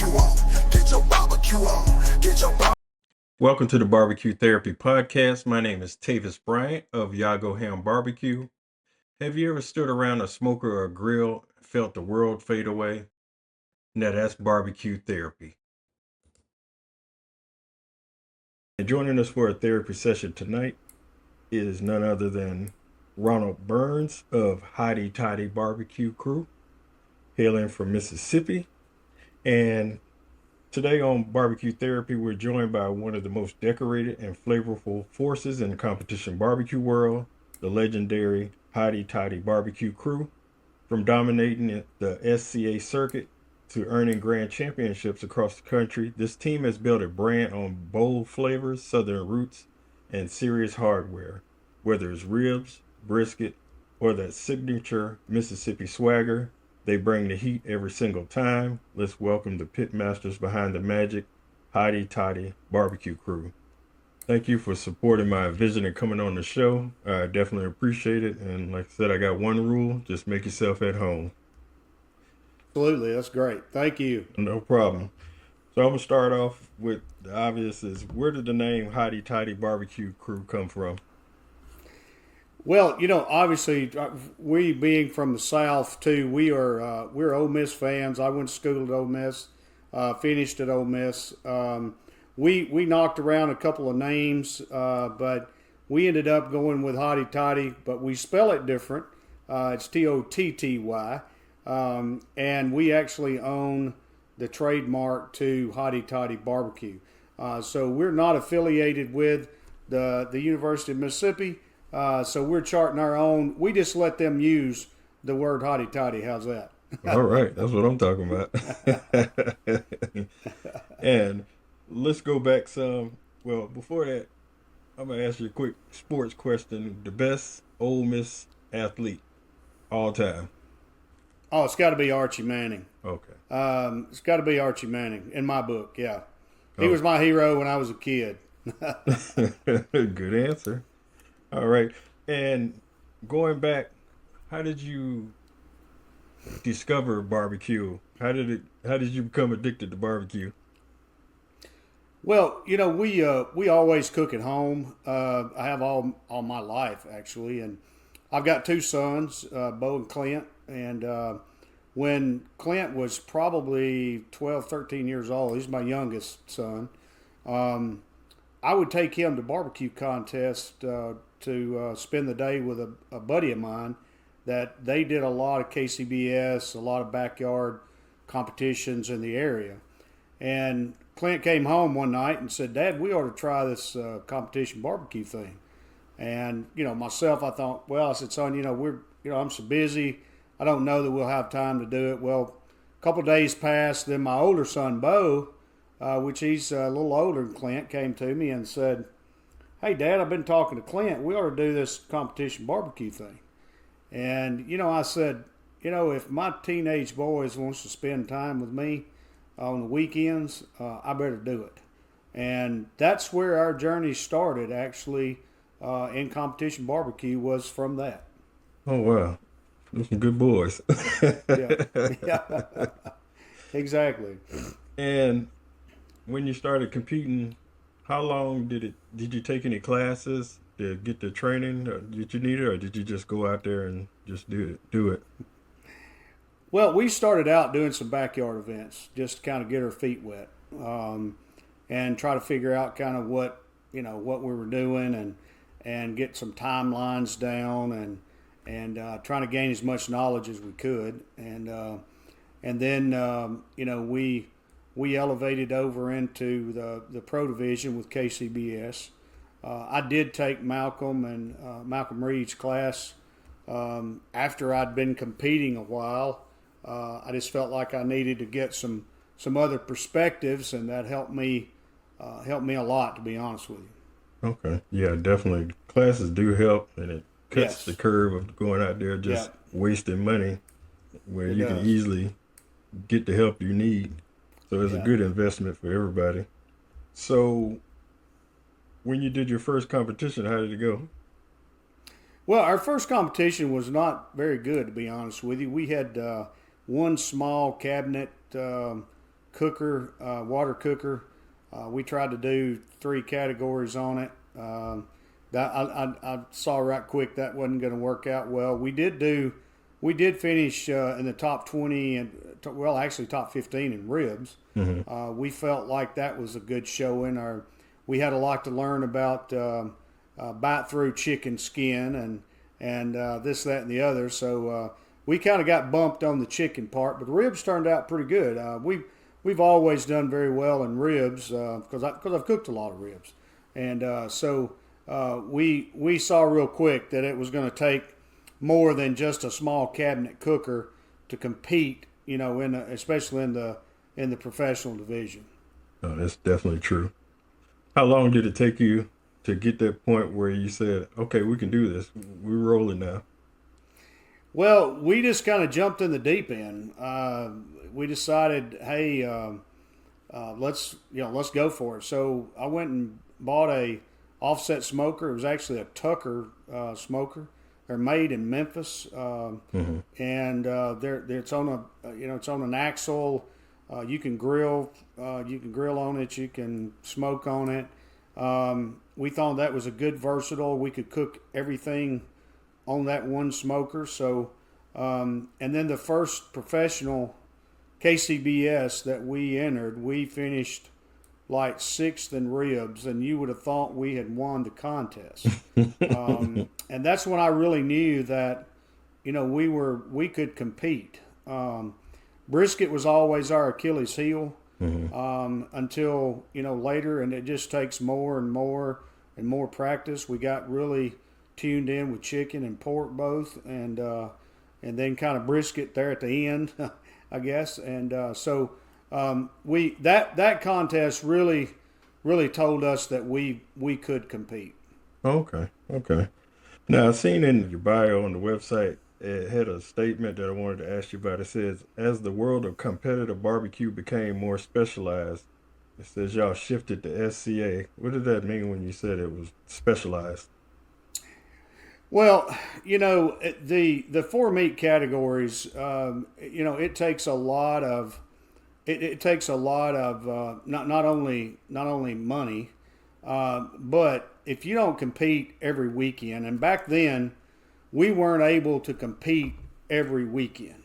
barbecue on. Get your barbecue on. Get your barbecue. Welcome to the BBQ Therapy podcast. My name is Tavis Bryant of Yago Ham Barbecue. Have you ever stood around a smoker or a grill and felt the world fade away? Now that's barbecue therapy. And joining us for a therapy session tonight is none other than Ronald Burns of Hotty Totty BBQ crew, hailing from Mississippi. And today on Barbecue Therapy, we're joined by one of the most decorated and flavorful forces in the competition barbecue world, the legendary Hotty Totty BBQ crew. From dominating the SCA circuit to earning grand championships across the country, this team has built a brand on bold flavors, southern roots, and serious hardware. Whether it's ribs, brisket, or that signature Mississippi swagger, they bring the heat every single time. Let's welcome the pit masters behind the magic, Hotty Totty BBQ crew. Thank you for supporting my vision and coming on the show. I definitely appreciate it. And like I said, I got one rule: just make yourself at home. Absolutely, that's great. Thank you. No problem. So I'm gonna start off with the obvious: is where did the name Hotty Totty BBQ crew come from? Well, obviously, we being from the South too, we're Ole Miss fans. I went to school at Ole Miss, finished at Ole Miss. We knocked around a couple of names, but we ended up going with Hotty Totty, but we spell it different. It's Totty, and we actually own the trademark to Hotty Totty Barbecue. So we're not affiliated with the University of Mississippi. So we're charting our own. We just let them use the word Hotty Totty. How's that? All right, that's what I'm talking about. And let's go back some. Well, before that, I'm gonna ask you a quick sports question. The best Ole Miss athlete all time. Oh, it's got to be Archie Manning. Okay. It's got to be Archie Manning in my book. Yeah, he was my hero when I was a kid. Good answer. All right. And going back, how did you discover barbecue? How did you become addicted to barbecue? Well, we always cook at home. I have all my life actually, and I've got two sons, Bo and Clint. And when Clint was probably 12, 13 years old, he's my youngest son. I would take him to barbecue contests to spend the day with a buddy of mine that they did a lot of KCBS, a lot of backyard competitions in the area. And Clint came home one night and said, "Dad, we ought to try this competition barbecue thing." And, myself, I thought, I said, "Son, I'm so busy. I don't know that we'll have time to do it." Well, a couple of days passed. Then my older son, Bo, which he's a little older than Clint, came to me and said, "Hey, Dad, I've been talking to Clint. We ought to do this competition barbecue thing." And, I said, if my teenage boys wants to spend time with me on the weekends, I better do it. And that's where our journey started, actually, in competition barbecue, was from that. Oh, wow. Those some good boys. Yeah. Exactly. And when you started competing, how long did you take any classes to get the training? Or did you need it, or did you just go out there and just do it? Well, we started out doing some backyard events just to kind of get our feet wet, and try to figure out kind of what we were doing, and get some timelines down, and trying to gain as much knowledge as we could, and then we elevated over into the pro division with KCBS. I did take Malcolm Reed's class after I'd been competing a while. I just felt like I needed to get some other perspectives, and that helped me a lot, to be honest with you. Okay. Yeah, definitely. Classes do help, and it cuts the curve of going out there just wasting money, where you can easily get the help you need. So it's a good investment for everybody. So when you did your first competition, how did it go? Well, our first competition was not very good, to be honest with you. We had one small cabinet cooker, water cooker. We tried to do 3 categories on it. That I saw right quick that wasn't going to work out well. We did finish in the top 20 and actually top 15 in ribs. We felt like that was a good showing. We had a lot to learn about bite through chicken skin and this, that, and the other. So we kind of got bumped on the chicken part, but the ribs turned out pretty good. We've always done very well in ribs because I've cooked a lot of ribs, and so we saw real quick that it was going to take more than just a small cabinet cooker to compete, especially in the professional division. No, that's definitely true. How long did it take you to get that point where you said, okay, we can do this, we're rolling now? Well, we just kind of jumped in the deep end. We decided, hey, let's go for it. So I went and bought a offset smoker. It was actually a Tucker smoker. They're made in Memphis, and it's on an axle. You can grill on it. You can smoke on it. We thought that was a good versatile. We could cook everything on that one smoker. So, and then the first professional KCBS that we entered, we finished like 6th in ribs, and you would have thought we had won the contest. And that's when I really knew that, we could compete. Brisket was always our Achilles heel until, later, and it just takes more and more practice. We got really tuned in with chicken and pork both, and then kind of brisket there at the end, I guess. And so that contest really told us that we could compete. Okay. Now, I've seen in your bio on the website, it had a statement that I wanted to ask you about. It says, as the world of competitive barbecue became more specialized, it says y'all shifted to SCA. What did that mean when you said it was specialized? Well, the 4 meat categories, it takes a lot of not only money, but if you don't compete every weekend, and back then we weren't able to compete every weekend,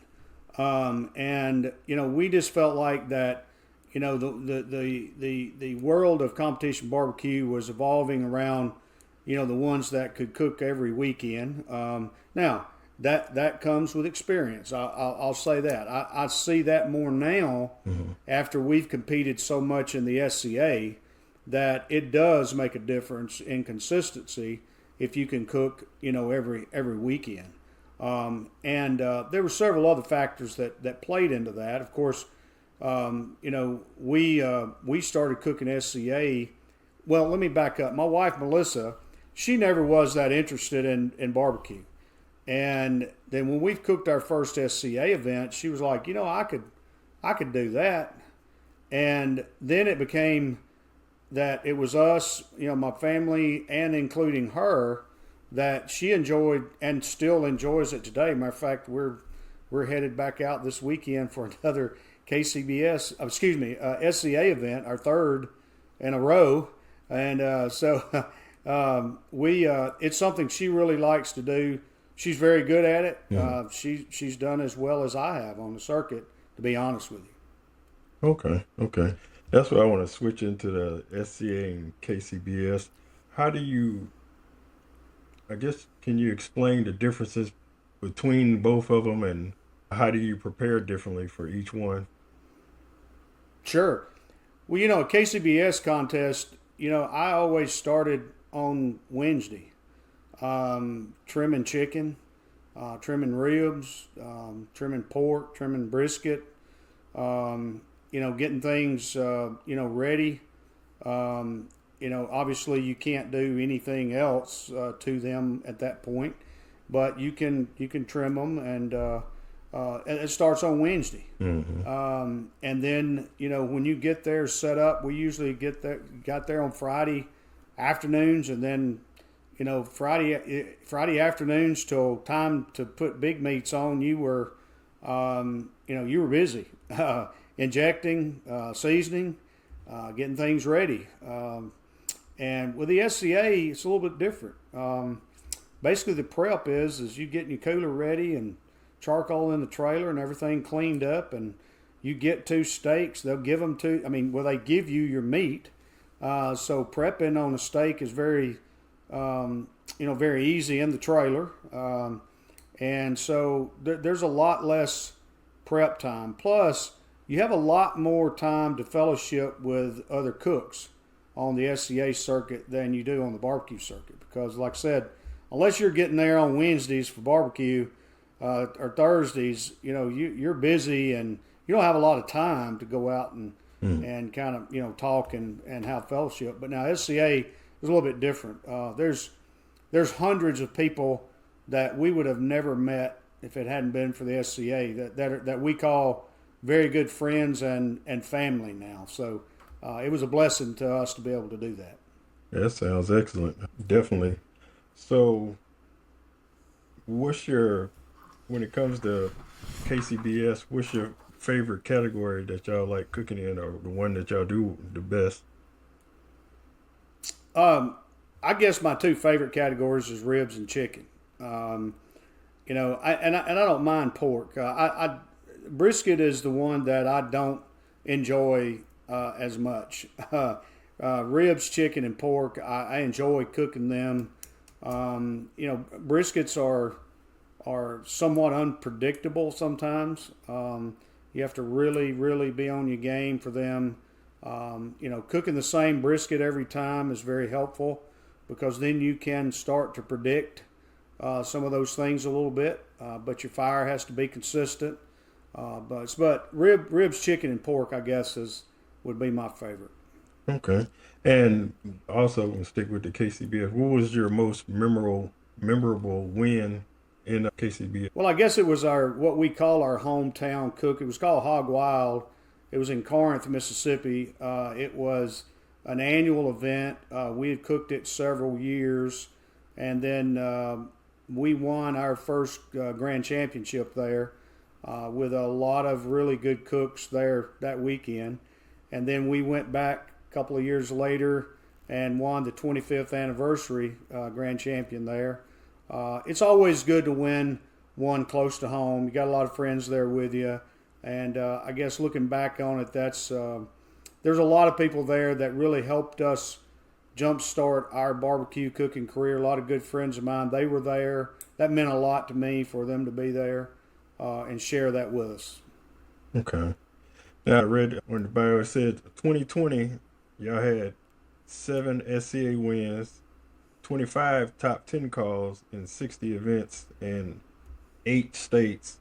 and we just felt like that. The world of competition barbecue was evolving around the ones that could cook every weekend. Now that comes with experience. I'll say that. I see that more now after we've competed so much in the SCA, that it does make a difference in consistency if you can cook every weekend. And there were several other factors that played into that. Of course, we started cooking SCA. Well, let me back up. My wife Melissa, she never was that interested in barbecue. And then when we cooked our first SCA event, she was like, I could do that. And then it became that it was us, my family, and including her, that she enjoyed and still enjoys it today. Matter of fact, we're headed back out this weekend for another SCA event, our 3rd in a row. And so it's something she really likes to do. She's very good at it. Yeah. She's done as well as I have on the circuit, to be honest with you. Okay. That's what I want to switch into the SCA and KCBS. How do you, can you explain the differences between both of them, and how do you prepare differently for each one? Sure. Well, a KCBS contest, I always started on Wednesday, trimming chicken, trimming ribs, trimming pork, trimming brisket, getting things, ready. Obviously you can't do anything else to them at that point, but you can trim them, and it starts on Wednesday. And then, when you get there set up, we usually got there on Friday afternoons, and then, Friday afternoons till time to put big meats on, you were busy. injecting, seasoning, getting things ready. And with the SCA, it's a little bit different. Basically, the prep is you getting your cooler ready and charcoal in the trailer and everything cleaned up, and you get 2 steaks. They'll give them to. They give you your meat. So prepping on a steak is very, very easy in the trailer. And so there's a lot less prep time. Plus, you have a lot more time to fellowship with other cooks on the SCA circuit than you do on the barbecue circuit. Because, like I said, unless you're getting there on Wednesdays for barbecue or Thursdays, you're busy and you don't have a lot of time to go out and kind of talk and have fellowship. But now SCA is a little bit different. There's hundreds of people that we would have never met if it hadn't been for the SCA that we call very good friends and family now. So it was a blessing to us to be able to do that. That sounds excellent. Definitely. So when it comes to KCBS, what's your favorite category that y'all like cooking in, or the one that y'all do the best? I guess my 2 favorite categories is ribs and chicken. I don't mind pork. Brisket is the one that I don't enjoy as much. Ribs, chicken, and pork, I enjoy cooking them. Briskets are somewhat unpredictable sometimes. You have to really, really be on your game for them. Cooking the same brisket every time is very helpful because then you can start to predict some of those things a little bit. But your fire has to be consistent. But ribs, chicken, and pork, I guess, would be my favorite. Okay. And also, we'll stick with the KCBS. What was your most memorable win in KCBS? Well, I guess it was what we call our hometown cook. It was called Hog Wild. It was in Corinth, Mississippi. It was an annual event. We had cooked it several years, and then we won our first grand championship there with a lot of really good cooks there that weekend. And then we went back a couple of years later and won the 25th anniversary grand champion there. It's always good to win one close to home. You got a lot of friends there with you. And I guess looking back on it, there's a lot of people there that really helped us jumpstart our barbecue cooking career. A lot of good friends of mine, they were there. That meant a lot to me for them to be there and share that with us. Okay. Now I read on the bio, it said 2020, y'all had 7 SCA wins, 25 top 10 calls in 60 events in 8 states.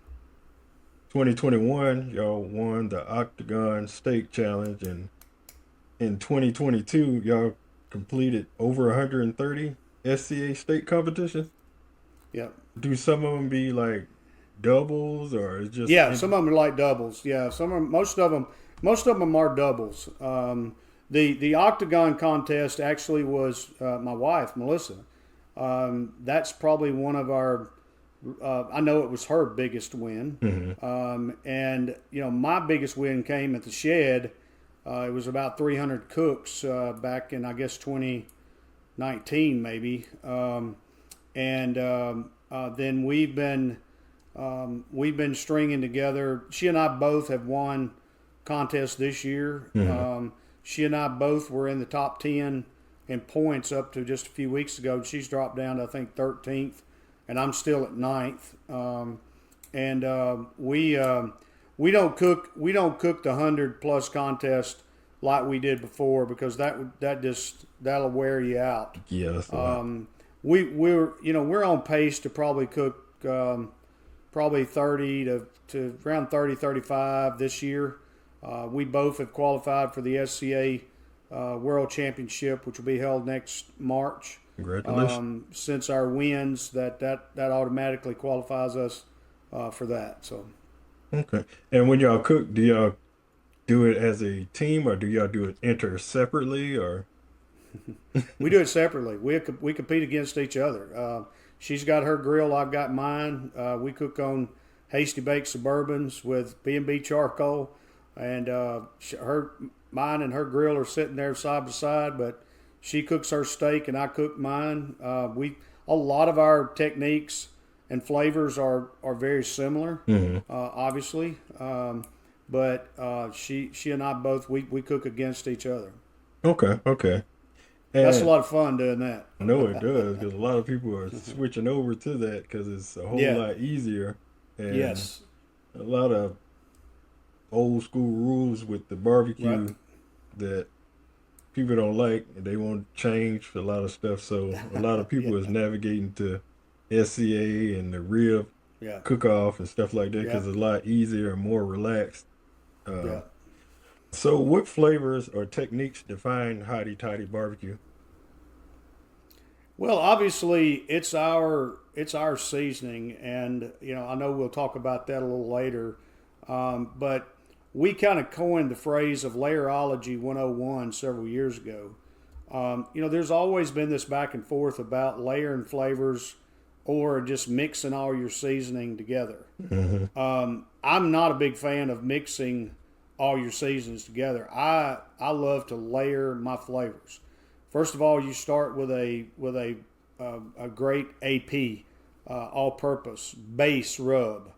2021, y'all won the Octagon Steak Challenge, and in 2022, y'all completed over 130 SCA steak competitions. Yep. Do some of them be like doubles, or is just? Yeah, some of them are like doubles. Yeah, most of them are doubles. The Octagon contest actually was my wife, Melissa. That's probably one of our. I know it was her biggest win. Mm-hmm. And my biggest win came at the shed. It was about 300 cooks back in, I guess, 2019 maybe. Then we've been stringing together. She and I both have won contests this year. Mm-hmm. She and I both were in the top 10 in points up to just a few weeks ago. She's dropped down to, I think, 13th, and I'm still at 9th. We don't cook the 100+ contest like we did before, because that'll wear you out. Yeah, that's a lot. We're on pace to probably cook probably 30 to around 35 this year. We both have qualified for the SCA World Championship, which will be held next March. Congratulations. Since our wins, that automatically qualifies us for that. So. Okay. And when y'all cook, do y'all do it as a team, or do y'all do it separately, or? We do it separately. We compete against each other. She's got her grill, I've got mine. We cook on hasty baked Suburbans with B&B charcoal. and mine and her grill are sitting there side by side. But she cooks her steak and I cook mine. A lot of our techniques and flavors are very similar, obviously. But she and I both we cook against each other. Okay, okay. That's a And lot of fun doing that. I know it does because a lot of people are switching over to that because it's a whole Yeah. lot easier. And Yes. a lot of old school rules with the barbecue Right. that people don't like and they won't change for a lot of stuff. So a lot of people is navigating to SCA and the rib Yeah. cook off and stuff like that Yeah. because it's a lot easier and more relaxed. Yeah. So what flavors or techniques define Hotty Totty barbecue? Well, obviously it's our seasoning, and I know we'll talk about that a little later, but we kind of coined the phrase of Layerology 101 several years ago. There's always been this back and forth about layering flavors or just mixing all your seasoning together. I'm not a big fan of mixing all your seasonings together. I love to layer my flavors. First of all, you start with a great AP, all-purpose base rub,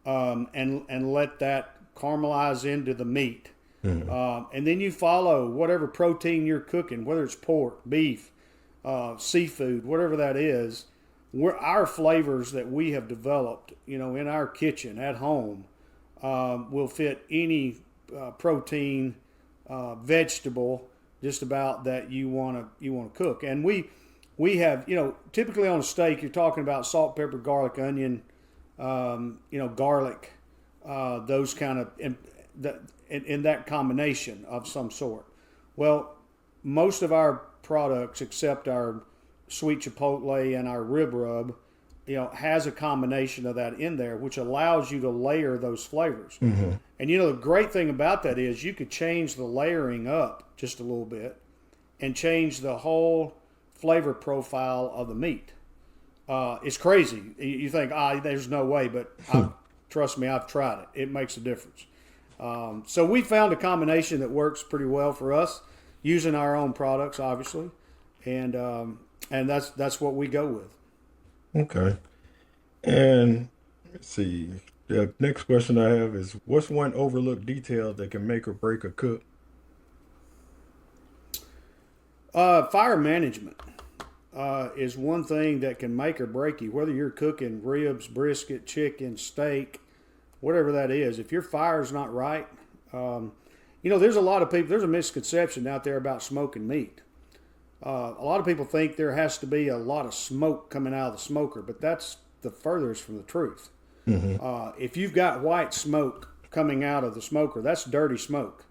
and let that caramelize into the meat, and then you follow whatever protein you're cooking, whether it's pork, beef, seafood, whatever that is. Our flavors that we have developed, in our kitchen at home, will fit any protein, vegetable, just about that you want to cook. And we have, typically on a steak, you're talking about salt, pepper, garlic, onion, garlic, those kind of in that combination of some sort. Well, most of our products, except our sweet chipotle and our rib rub, has a combination of that in there, which allows you to layer those flavors. And the great thing about that is you could change the layering up just a little bit and change the whole flavor profile of the meat. It's crazy. You think, there's no way, but trust me, I've tried it. It makes a difference. So we found a combination that works pretty well for us, using our own products, obviously, and that's what we go with. Okay. And let's see. The next question I have is what's one overlooked detail that can make or break a cook? Fire management is one thing that can make or break you, whether you're cooking ribs, brisket, chicken, steak, whatever that is. If your fire's not right, there's a lot of people, there's a misconception out there about smoking meat. A lot of people think there has to be a lot of smoke coming out of the smoker, but that's the furthest from the truth. If you've got white smoke coming out of the smoker, that's dirty smoke.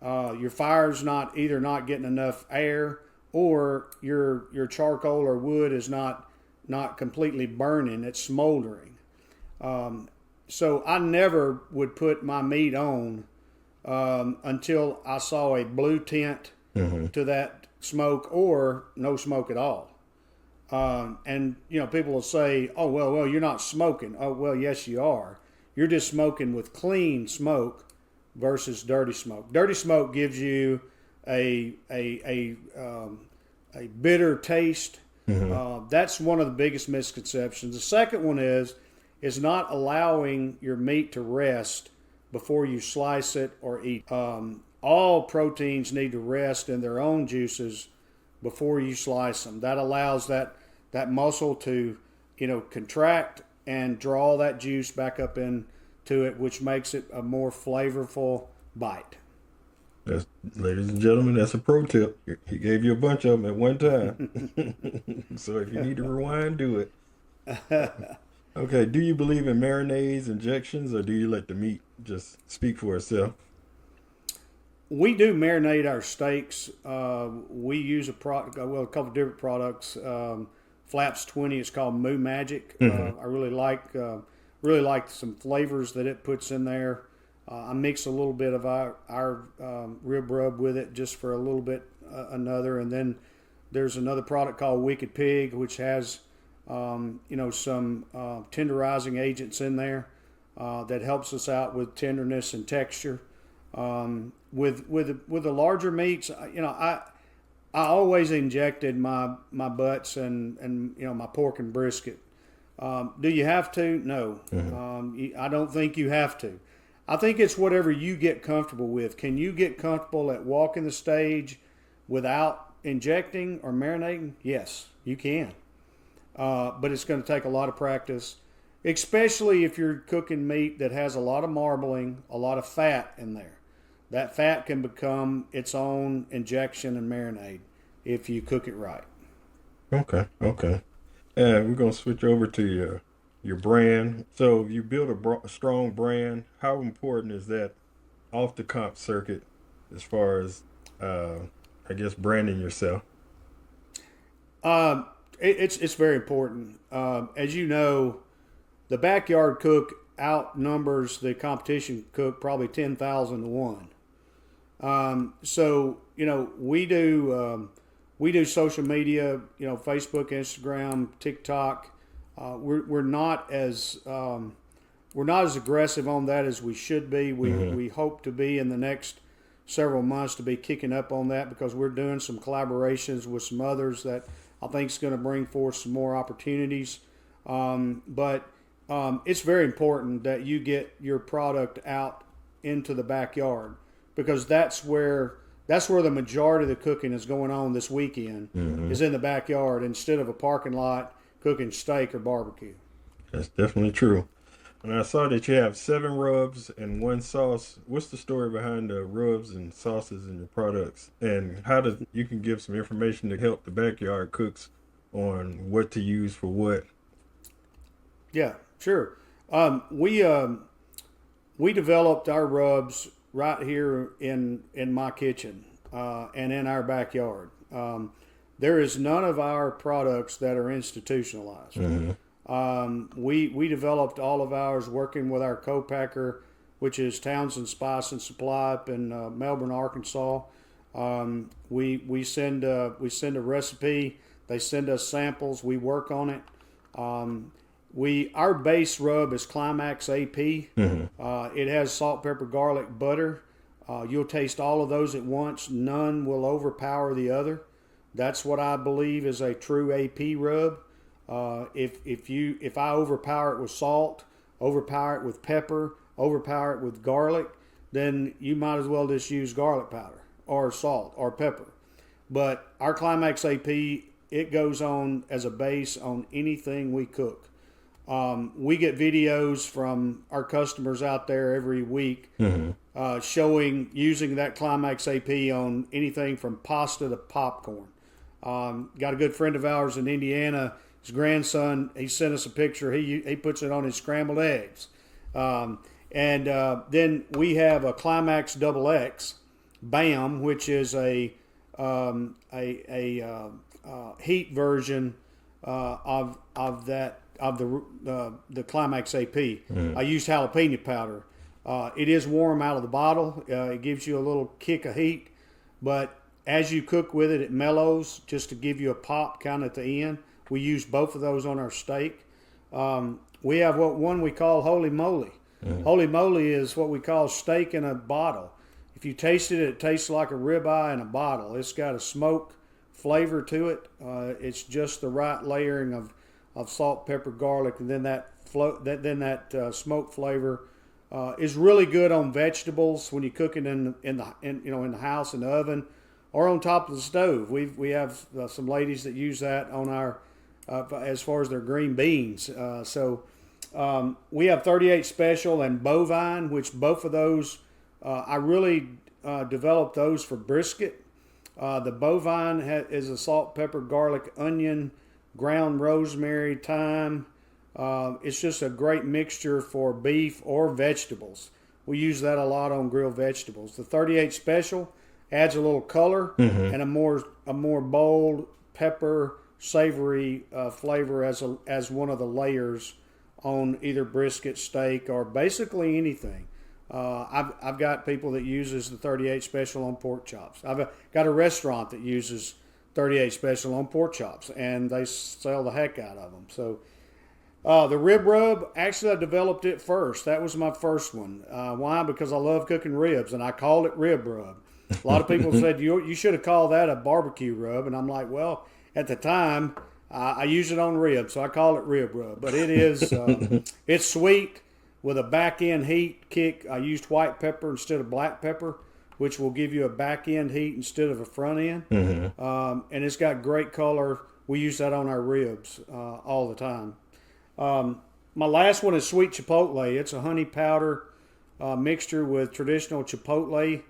Your fire's not getting enough air, or your charcoal or wood is not completely burning; it's smoldering. So I never would put my meat on until I saw a blue tint to that smoke or no smoke at all. And people will say, "Oh well, you're not smoking." Oh well, yes you are. You're just smoking with clean smoke versus dirty smoke. Dirty smoke gives you a bitter taste. That's one of the biggest misconceptions. The second one is not allowing your meat to rest before you slice it or eat. All proteins need to rest in their own juices before you slice them. That allows that muscle to contract and draw that juice back up into it, which makes it a more flavorful bite. Ladies and gentlemen, that's a pro tip. He gave you a bunch of them at one time. So if you need to rewind, do it. Okay, do you believe in marinades, injections, or do you let the meat just speak for itself? We do marinate our steaks. We use a couple of different products. Flaps 20 is called Moo Magic. I really like some flavors that it puts in there. I mix a little bit of our rib rub with it just for a little bit another. And then there's another product called Wicked Pig, which has some tenderizing agents in there that helps us out with tenderness and texture. With the larger meats, I always injected my butts and my pork and brisket. Do you have to? No. I don't think you have to. I think it's whatever you get comfortable with. Can you get comfortable at walking the stage without injecting or marinating? Yes, you can. But it's going to take a lot of practice, especially if you're cooking meat that has a lot of marbling, a lot of fat in there. That fat can become its own injection and marinade if you cook it right. Okay, okay. And we're gonna switch over to your brand. So you build a strong brand. How important is that off the comp circuit, as far as I guess branding yourself? It's very important. As you know, the backyard cook outnumbers the competition cook probably 10,000 to 1. So we do social media, Facebook, Instagram, TikTok. We're not as aggressive on that as we should be. We hope to be in the next several months to be kicking up on that, because we're doing some collaborations with some others that I think is going to bring forth some more opportunities. But it's very important that you get your product out into the backyard, because that's where the majority of the cooking is going on this weekend, is in the backyard instead of a parking lot cooking steak or barbecue. That's definitely true. And I saw that you have 7 rubs and 1 sauce. What's the story behind the rubs and sauces in your products? And you can give some information to help the backyard cooks on what to use for what? Yeah, sure. We developed our rubs right here in my kitchen and in our backyard. There is none of our products that are institutionalized. We developed all of ours working with our co-packer, which is Townsend Spice and Supply up in Melbourne, Arkansas. We send a recipe. They send us samples. We work on it. Our base rub is Climax AP. It has salt, pepper, garlic, butter. You'll taste all of those at once. None will overpower the other. That's what I believe is a true AP rub. If I overpower it with salt, overpower it with pepper, overpower it with garlic, then you might as well just use garlic powder or salt or pepper. But our Climax AP, it goes on as a base on anything we cook. We get videos from our customers out there every week showing using that Climax AP on anything from pasta to popcorn. Got a good friend of ours in Indiana. His grandson, he sent us a picture. He puts it on his scrambled eggs. Then we have a Climax Double X BAM, which is a heat version of the Climax AP. I used jalapeno powder. It is warm out of the bottle. It gives you a little kick of heat, but as you cook with it, it mellows just to give you a pop kind of at the end. We use both of those on our steak. We have one we call Holy Moly. Holy Moly is what we call steak in a bottle. If you taste it, it tastes like a ribeye in a bottle. It's got a smoke flavor to it. It's just the right layering of salt, pepper, garlic, and then that smoke flavor is really good on vegetables when you cook it in the house in the oven or on top of the stove. We have some ladies that use that on our as far as their green beans. We have 38 Special and Bovine, which both of those I really developed those for brisket. The Bovine is a salt, pepper, garlic, onion, ground rosemary, thyme. It's just a great mixture for beef or vegetables. We use that a lot on grilled vegetables. The 38 Special adds a little color and a more bold pepper, savory flavor as one of the layers on either brisket, steak, or basically anything. I've got people that uses the 38 Special on pork chops. I've got a restaurant that uses 38 Special on pork chops, and they sell the heck out of them. So The rib rub, actually, I developed it first. That was my first one. Why? Because I love cooking ribs, and I called it rib rub. A lot of people said, you should have called that a barbecue rub. And I'm like, well, at the time, I used it on ribs, so I call it rib rub. But it is, it's sweet with a back-end heat kick. I used white pepper instead of black pepper, which will give you a back-end heat instead of a front end. And it's got great color. We use that on our ribs all the time. My last one is sweet chipotle. It's a honey powder mixture with traditional chipotle.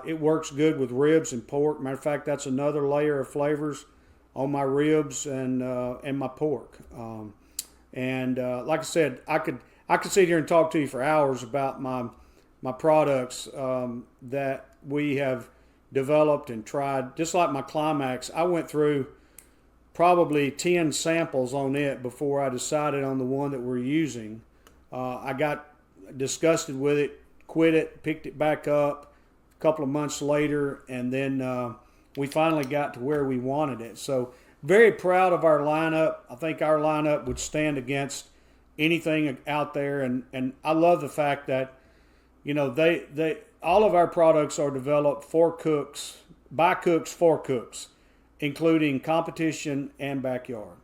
It works good with ribs and pork. Matter of fact, that's another layer of flavors on my ribs and my pork. Like I said, I could sit here and talk to you for hours about my products that we have developed and tried. Just like my Climax, I went through probably 10 samples on it before I decided on the one that we're using. I got disgusted with it, quit it, picked it back up a couple of months later, and then we finally got to where we wanted it. So very proud of our lineup. I think our lineup would stand against anything out there, and I love the fact that, you know, they all of our products are developed for cooks, by cooks, for cooks, including competition and backyard.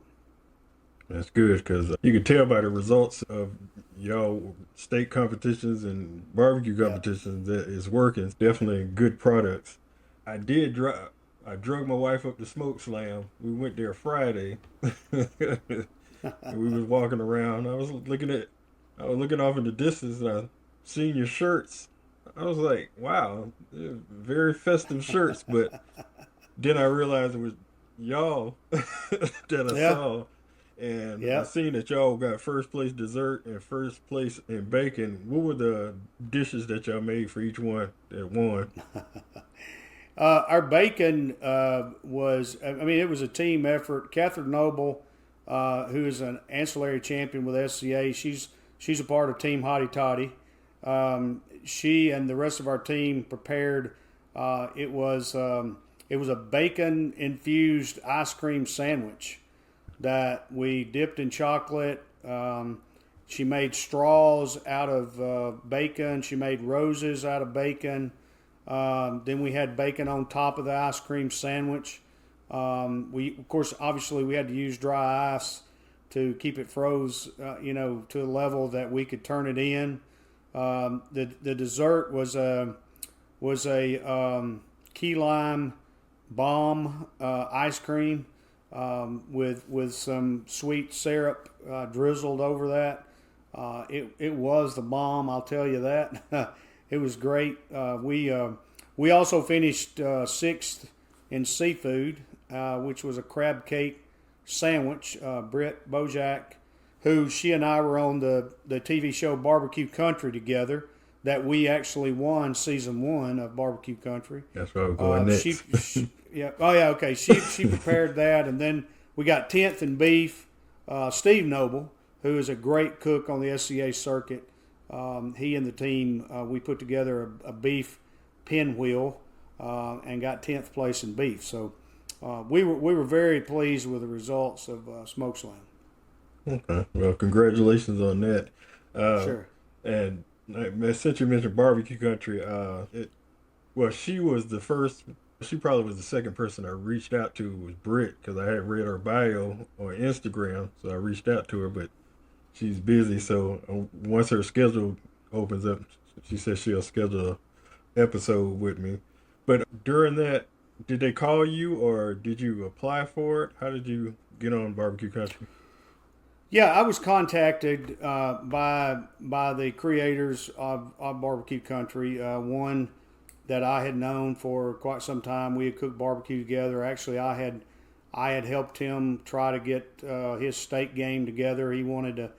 That's good, because you can tell by the results of y'all steak competitions and barbecue competitions that it's working. It's definitely good products. I drug my wife up to Smoke Slam. We went there Friday. And we was walking around. I was looking off in the distance, and I seen your shirts. I was like, wow, they're very festive shirts. But then I realized it was y'all that I saw. And I seen that y'all got first place dessert and first place in bacon. What were the dishes that y'all made for each one that won? Our bacon was, it was a team effort. Catherine Noble, who is an ancillary champion with SCA, she's a part of Team Hotty Totty. She and the rest of our team prepared. It was a bacon infused ice cream sandwich that we dipped in chocolate. She made straws out of bacon. She made roses out of bacon. Then we had bacon on top of the ice cream sandwich. Obviously we had to use dry ice to keep it froze, to a level that we could turn it in. The dessert was a key lime bomb ice cream with some sweet syrup drizzled over that. It was the bomb, I'll tell you that. It was great. We also finished sixth in seafood, which was a crab cake sandwich. Britt Bojack, who she and I were on the TV show BBQ Country together, that we actually won season 1 of BBQ Country. That's where I'm going next. She prepared that, and then we got 10th in beef. Steve Noble, who is a great cook on the SCA circuit, he and the team, we put together a beef pinwheel and got 10th place in beef. So we were very pleased with the results of Smoke Slam. Okay, well, congratulations on that. Sure. And since you mentioned BBQ Country, she was the first. She probably was the second person I reached out to was Britt, because I had read her bio on Instagram, so I reached out to her, but she's busy. So once her schedule opens up, she says she'll schedule an episode with me. But during that, did they call you or did you apply for it? How did you get on BBQ Country? Yeah, I was contacted by the creators of BBQ Country. One that I had known for quite some time. We had cooked barbecue together. Actually, I had helped him try to get his steak game together. He wanted to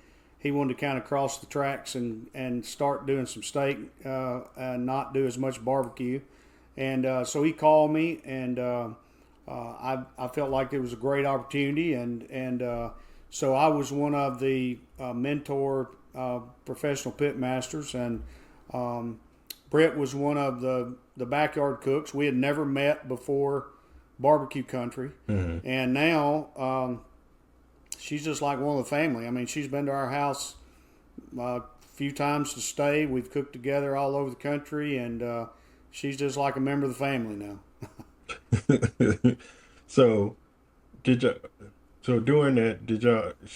kind of cross the tracks and start doing some steak and not do as much barbecue. And so he called me, and I felt like it was a great opportunity, and so I was one of the mentor professional pit masters, and Britt was one of the backyard cooks. We had never met before BBQ Country, and now she's just like one of the family. I mean, she's been to our house a few times to stay. We've cooked together all over the country, and she's just like a member of the family now. So did you? So doing that,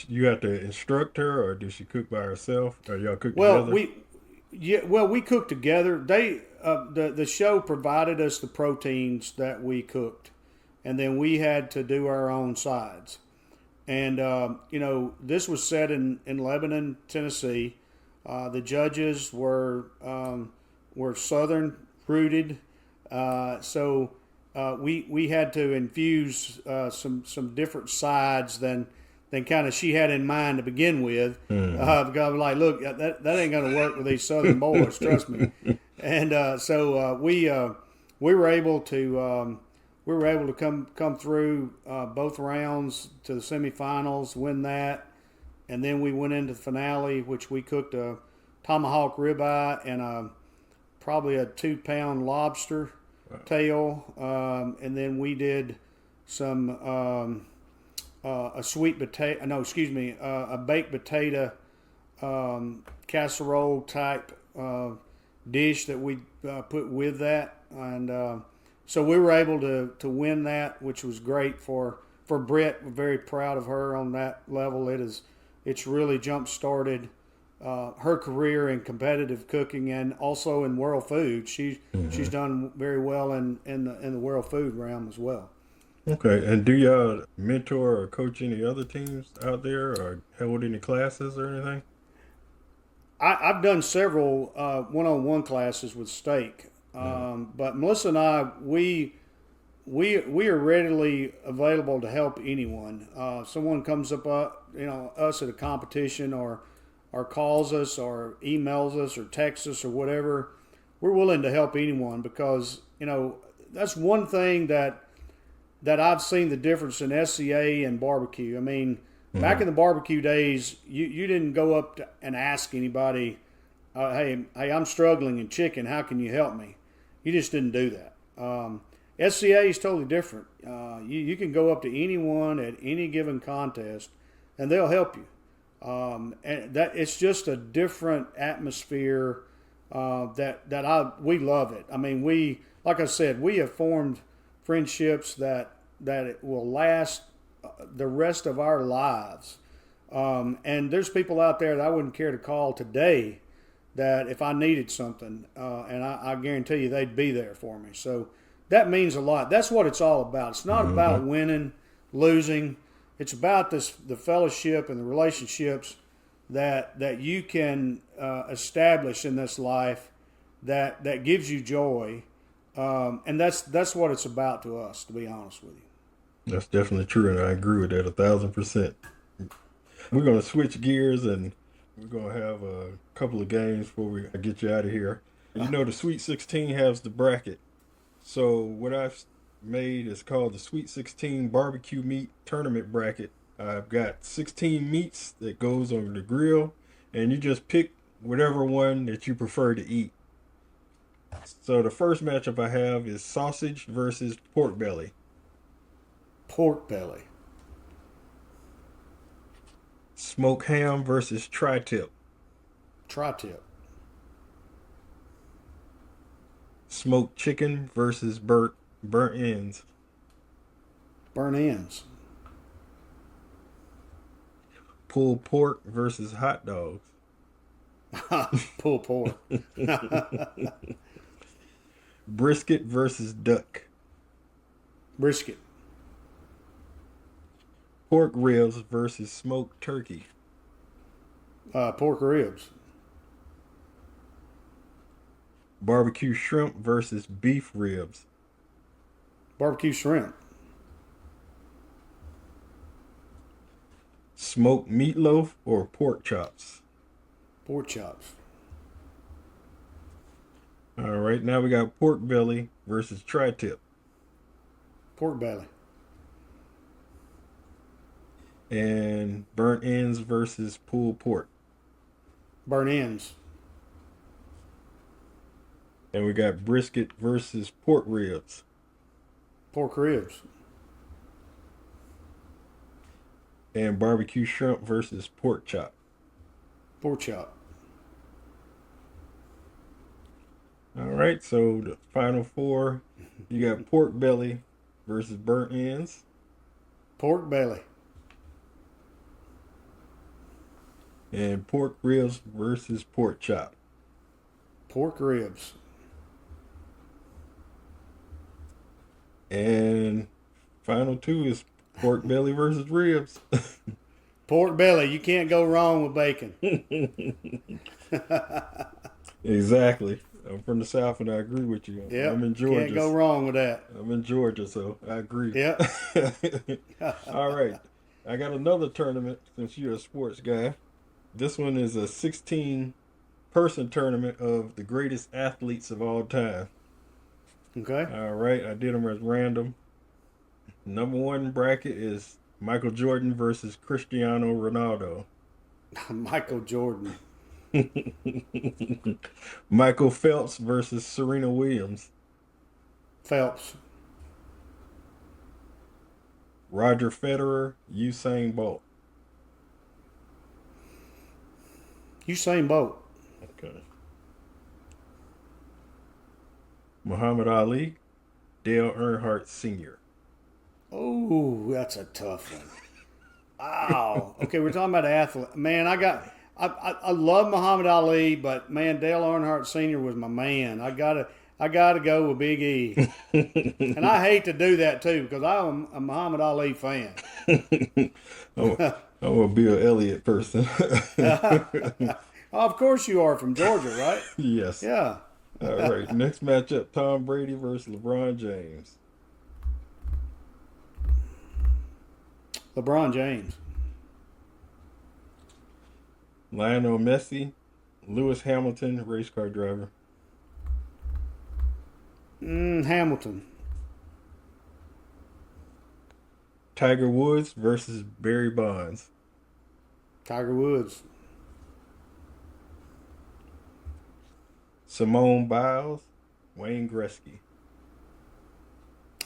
you have to instruct her, or did she cook by herself, or y'all cook Well, together? we cooked together. The show provided us the proteins that we cooked, and then we had to do our own sides. And this was set in Lebanon, Tennessee. The judges were Southern rooted, so we had to infuse some different sides than kind of she had in mind to begin with. Because I was like, look, that ain't going to work with these Southern boys, trust me. And so we were able to come through both rounds to the semifinals, win that, and then we went into the finale, which we cooked a tomahawk ribeye and probably a 2-pound lobster tail, and then we did some a sweet potato. No, excuse me, a baked potato casserole type dish that we put with that, and so we were able to win that, which was great for Brett. We're very proud of her on that level. It's really jump started her career in competitive cooking and also in world food. She's done very well in the world food realm as well. Okay, and do y'all mentor or coach any other teams out there, or hold any classes or anything? I've done several one-on-one classes with Steak, but Melissa and I, we are readily available to help anyone. Someone comes up, us at a competition, or calls us, or emails us, or texts us, or whatever. We're willing to help anyone because that's one thing that I've seen the difference in SCA and barbecue. I mean, back in the barbecue days, you didn't go up and ask anybody, hey, I'm struggling in chicken. How can you help me? You just didn't do that. SCA is totally different. You can go up to anyone at any given contest, and they'll help you. And that it's just a different atmosphere we love it. I mean, like I said, we have formed friendships that it will last the rest of our lives. And there's people out there that I wouldn't care to call today that if I needed something, and I guarantee you they'd be there for me. So that means a lot. That's what it's all about. It's not about winning, losing. It's about the fellowship and the relationships that you can establish in this life that gives you joy. And that's what it's about to us, to be honest with you. That's definitely true, and I agree with that 1,000%. We're going to switch gears, and we're going to have a couple of games before we get you out of here. The Sweet 16 has the bracket. So what I've made is called the Sweet 16 Barbecue Meat Tournament Bracket. I've got 16 meats that goes on the grill, and you just pick whatever one that you prefer to eat. So the first matchup I have is sausage versus pork belly. Pork belly. Smoked ham versus tri-tip. Tri-tip. Smoked chicken versus burnt ends. Burnt ends. Pulled pork versus hot dogs. Pulled pork. Brisket versus duck. Brisket. Pork ribs versus smoked turkey. Pork ribs. Barbecue shrimp versus beef ribs. Barbecue shrimp. Smoked meatloaf or pork chops. Pork chops. All right, now we got pork belly versus tri-tip. Pork belly. And burnt ends versus pulled pork. Burnt ends. And we got brisket versus pork ribs. Pork ribs. And barbecue shrimp versus pork chop. Pork chop. All right, so the final four, you got pork belly versus burnt ends. Pork belly. And pork ribs versus pork chop. Pork ribs. And final two is pork belly versus ribs. Pork belly. You can't go wrong with bacon. Exactly. I'm from the South and I agree with you. Yeah. I'm in Georgia. Can't go wrong with that. I'm in Georgia, so I agree. Yep. All right. I got another tournament since you're a sports guy. This one is a 16-person tournament of the greatest athletes of all time. Okay. All right. I did them as random. Number one bracket is Michael Jordan versus Cristiano Ronaldo. Michael Jordan. Michael Phelps versus Serena Williams. Phelps. Roger Federer, Usain Bolt. Usain Bolt. Okay. Muhammad Ali, Dale Earnhardt Sr. Oh, that's a tough one. Wow. Okay, we're talking about athlete. Man, I love Muhammad Ali, but man, Dale Earnhardt Sr. was my man. I gotta go with Big E. And I hate to do that too because I'm a Muhammad Ali fan. I'm a Bill Elliott person. Of course you are from Georgia, right? Yes. Yeah. All right. Next matchup: Tom Brady versus LeBron James. LeBron James. Lionel Messi, Lewis Hamilton, race car driver. Hamilton. Tiger Woods versus Barry Bonds. Tiger Woods. Simone Biles, Wayne Gretzky.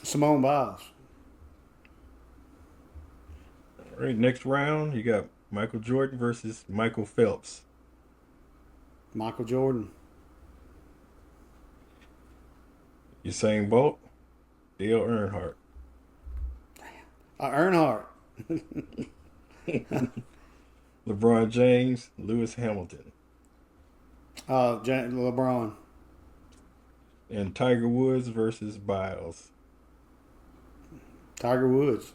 Simone Biles. All right, next round, you got Michael Jordan versus Michael Phelps. Michael Jordan. Usain Bolt, Dale Earnhardt. Earnhardt. LeBron James, Lewis Hamilton. LeBron. And Tiger Woods versus Biles. Tiger Woods.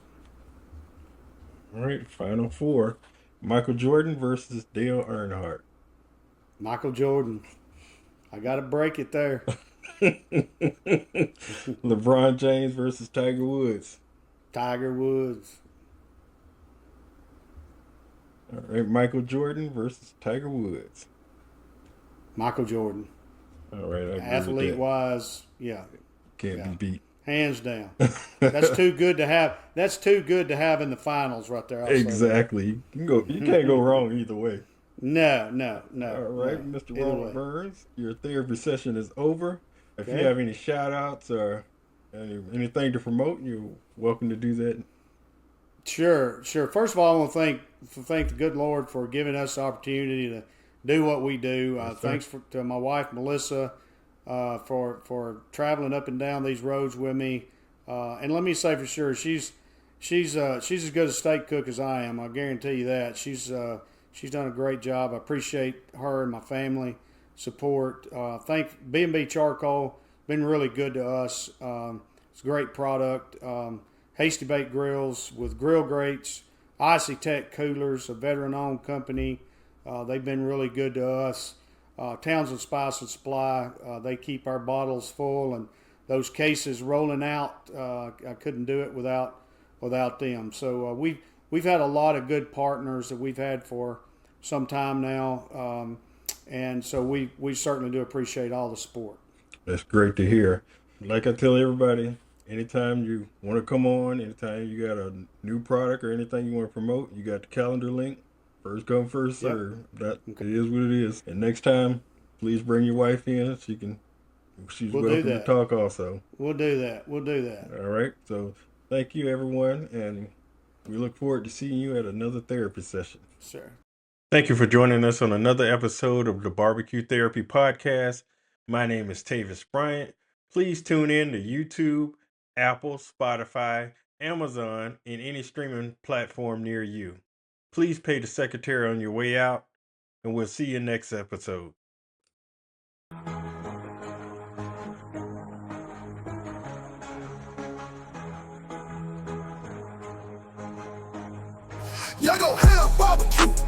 All right, final four. Michael Jordan versus Dale Earnhardt. Michael Jordan. I got to break it there. LeBron James versus Tiger Woods. Tiger Woods. All right, Michael Jordan versus Tiger Woods. Michael Jordan. All right, I agree with Athlete that. wise, yeah. Can't be beat. Hands down. That's too good to have. That's too good to have in the finals right there. I'll say that. Exactly. You can't go wrong either way. No. All right, no. Mr. Either Ronald way. Burns, your therapy session is over. If Okay. you have any shout outs or anything to promote, you're welcome to do that. Sure. First of all, I want to thank the good Lord for giving us the opportunity to do what we do. Thanks to my wife Melissa for traveling up and down these roads with me. And let me say for sure, she's as good a steak cook as I am. I guarantee you that. She's done a great job. I appreciate her and my family support. Thank B&B Charcoal, been really good to us. It's a great product. Hasty Bake Grills with grill grates, Icy Tech coolers, a veteran-owned company. They've been really good to us. Townsend Spice and Supply, they keep our bottles full and those cases rolling out. I couldn't do it without them. So we've had a lot of good partners that we've had for some time now, and so we certainly do appreciate all the support. That's great to hear. Like I tell everybody, anytime you want to come on, anytime you got a new product or anything you want to promote, you got the calendar link. First come, first Yep. serve. That it is what it is. And next time, please bring your wife in. She's We'll do welcome to that. talk also. We'll do that. All right. So thank you, everyone, and We look forward to seeing you at another therapy session. Sure. Thank you for joining us on another episode of the BBQ Therapy Podcast. My name is Tavis Bryant. Please tune in to YouTube, Apple, Spotify, Amazon, and any streaming platform near you. Please pay the secretary on your way out, and we'll see you next episode. Y'all gon' have barbecue.